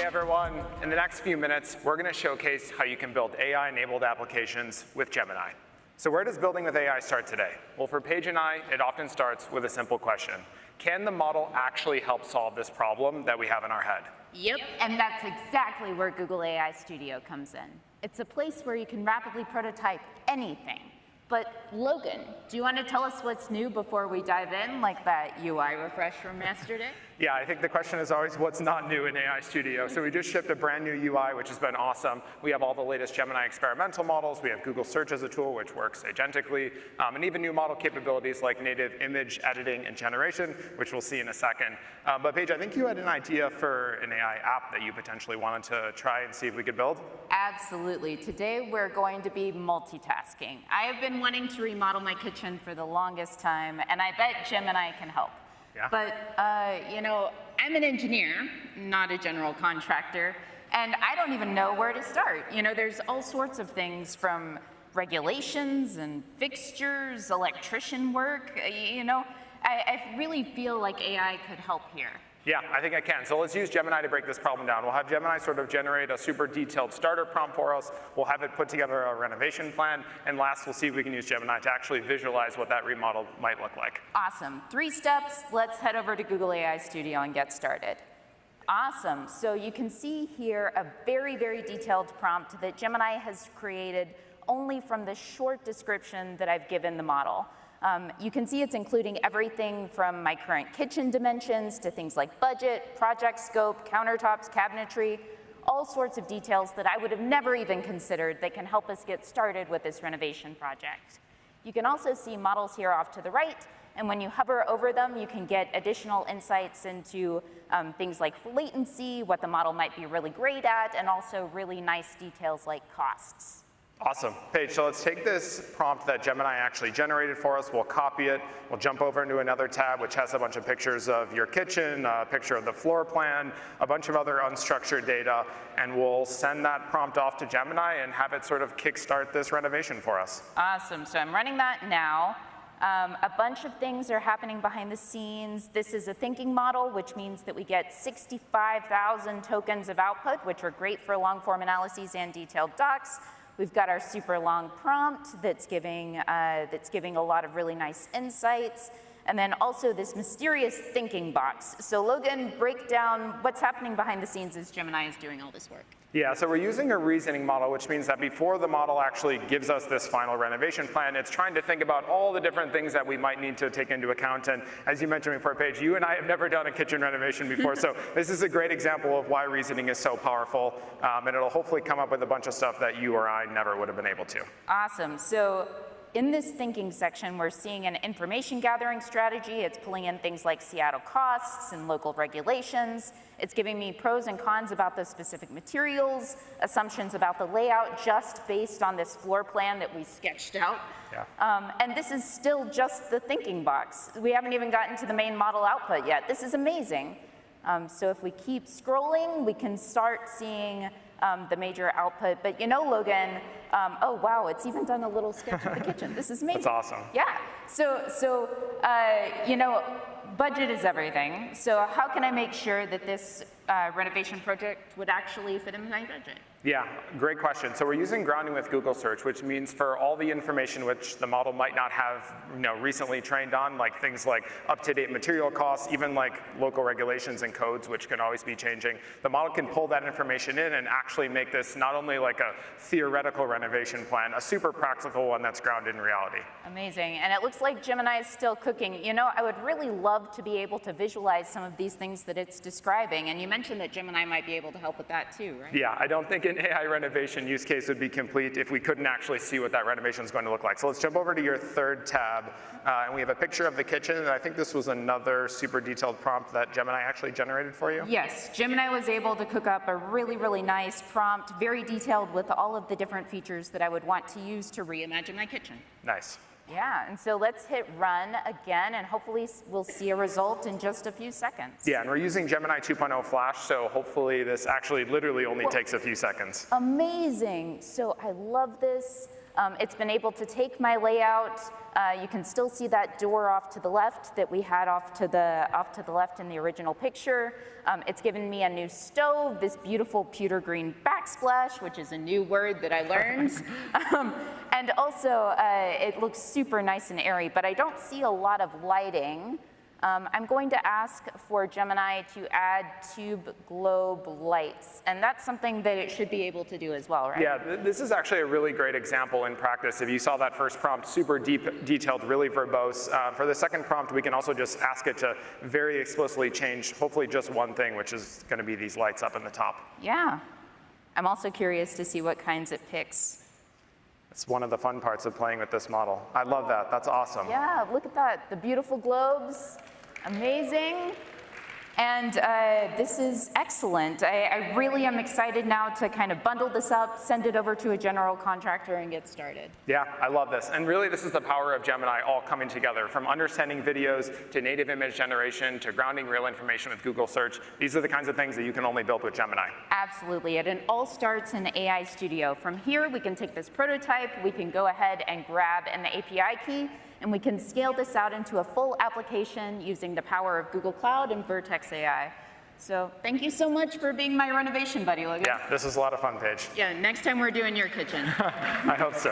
everyone. In the next few minutes, we're going to showcase how you can build AI-enabled applications with Gemini. So where does building with AI start today? Well, for Paige and I, it often starts with a simple question. Can the model actually help solve this problem that we have in our head? Yep, and that's exactly where Google AI Studio comes in. It's a place where you can rapidly prototype anything. But Logan, do you want to tell us what's new before we dive in, like that UI refresh from yesterday? Yeah, I think the question is always what's not new in AI Studio. So we just shipped a brand new UI, which has been awesome. We have all the latest Gemini experimental models. We have Google Search as a tool, which works agentically, and even new model capabilities like native image editing and generation, which we'll see in a second. But Paige, I think you had an idea for an AI app that you potentially wanted to try and see if we could build. Absolutely. Today we're going to be multitasking. I have been wanting to remodel my kitchen for the longest time, and I bet Gemini can help. Yeah. But, you know, I'm an engineer, not a general contractor, and I don't even know where to start. You know, there's all sorts of things from regulations and fixtures, electrician work. You know, I really feel like AI could help here. Yeah, I think I can. So let's use Gemini to break this problem down. We'll have Gemini sort of generate a super detailed starter prompt for us. We'll have it put together a renovation plan. And last, we'll see if we can use Gemini to actually visualize what that remodel might look like. Awesome. 3 steps. Let's head over to Google AI Studio and get started. Awesome. So you can see here a very, very detailed prompt that Gemini has created only from the short description that I've given the model. You can see it's including everything from my current kitchen dimensions to things like budget, project scope, countertops, cabinetry, all sorts of details that I would have never even considered that can help us get started with this renovation project. You can also see models here off to the right, and when you hover over them, you can get additional insights into things like latency, what the model might be really great at, and also really nice details like costs. Awesome. Paige, so let's take this prompt that Gemini actually generated for us. We'll copy it. We'll jump over into another tab, which has a bunch of pictures of your kitchen, a picture of the floor plan, a bunch of other unstructured data, and we'll send that prompt off to Gemini and have it sort of kickstart this renovation for us. Awesome. So I'm running that now. A bunch of things are happening behind the scenes. This is a thinking model, which means that we get 65,000 tokens of output, which are great for long-form analyses and detailed docs. We've got our super long prompt that's giving a lot of really nice insights. And then also this mysterious thinking box. So Logan, break down what's happening behind the scenes as Gemini is doing all this work. Yeah, so we're using a reasoning model, which means that before the model actually gives us this final renovation plan, it's trying to think about all the different things that we might need to take into account. And as you mentioned before, Paige, you and I have never done a kitchen renovation before, so this is a great example of why reasoning is so powerful, and it'll hopefully come up with a bunch of stuff that you or I never would have been able to. Awesome. So in this thinking section, we're seeing an information gathering strategy. It's pulling in things like Seattle costs and local regulations. It's giving me pros and cons about the specific materials, assumptions about the layout just based on this floor plan that we sketched out. Yeah. And this is still just the thinking box. We haven't even gotten to the main model output yet. This is amazing. So if we keep scrolling, we can start seeing the major output. But you know, Logan, oh wow, it's even done a little sketch of the kitchen. This is amazing. That's awesome. Yeah. So you know, budget is everything. So how can I make sure that this renovation project would actually fit in my budget? Yeah, great question. So we're using grounding with Google Search, which means for all the information which the model might not have recently trained on, like things like up-to-date material costs, even like local regulations and codes, which can always be changing, the model can pull that information in and actually make this not only like a theoretical renovation plan, a super practical one that's grounded in reality. Amazing. And it looks like Gemini is still cooking. You know, I would really love to be able to visualize some of these things that it's describing. And you mentioned that Gemini might be able to help with that too, right? Yeah, I don't think an AI renovation use case would be complete if we couldn't actually see what that renovation is going to look like. So let's jump over to your third tab, and we have a picture of the kitchen, and I think this was another super detailed prompt that Gemini actually generated for you. Yes, Gemini was able to cook up a really, really nice prompt, very detailed with all of the different features that I would want to use to reimagine my kitchen. Nice. Yeah, and so let's hit run again, and hopefully we'll see a result in just a few seconds. Yeah, and we're using Gemini 2.0 Flash, so hopefully this actually literally only takes a few seconds. Amazing. So I love this. It's been able to take my layout. You can still see that door off to the left that we had off to the left in the original picture. It's given me a new stove, this beautiful pewter green backsplash, which is a new word that I learned. And also, it looks super nice and airy, but I don't see a lot of lighting. I'm going to ask for Gemini to add tube globe lights, and that's something that it should be able to do as well, right? Yeah, this is actually a really great example in practice. If you saw that first prompt, super deep, detailed, really verbose. For the second prompt, we can also just ask it to very explicitly change, hopefully just one thing, which is going to be these lights up in the top. Yeah. I'm also curious to see what kinds it picks. It's one of the fun parts of playing with this model. I love that. That's awesome. Yeah, look at that. The beautiful globes. Amazing. And this is excellent. I really am excited now to kind of bundle this up, send it over to a general contractor, and get started. Yeah, I love this. And really, this is the power of Gemini all coming together, from understanding videos to native image generation to grounding real information with Google search. These are the kinds of things that you can only build with Gemini. Absolutely. And it all starts in AI Studio. From here, we can take this prototype, we can go ahead and grab an API key, and we can scale this out into a full application using the power of Google Cloud and Vertex AI. So thank you so much for being my renovation buddy, Logan. Yeah, this is a lot of fun, Paige. Yeah, next time we're doing your kitchen. I hope so.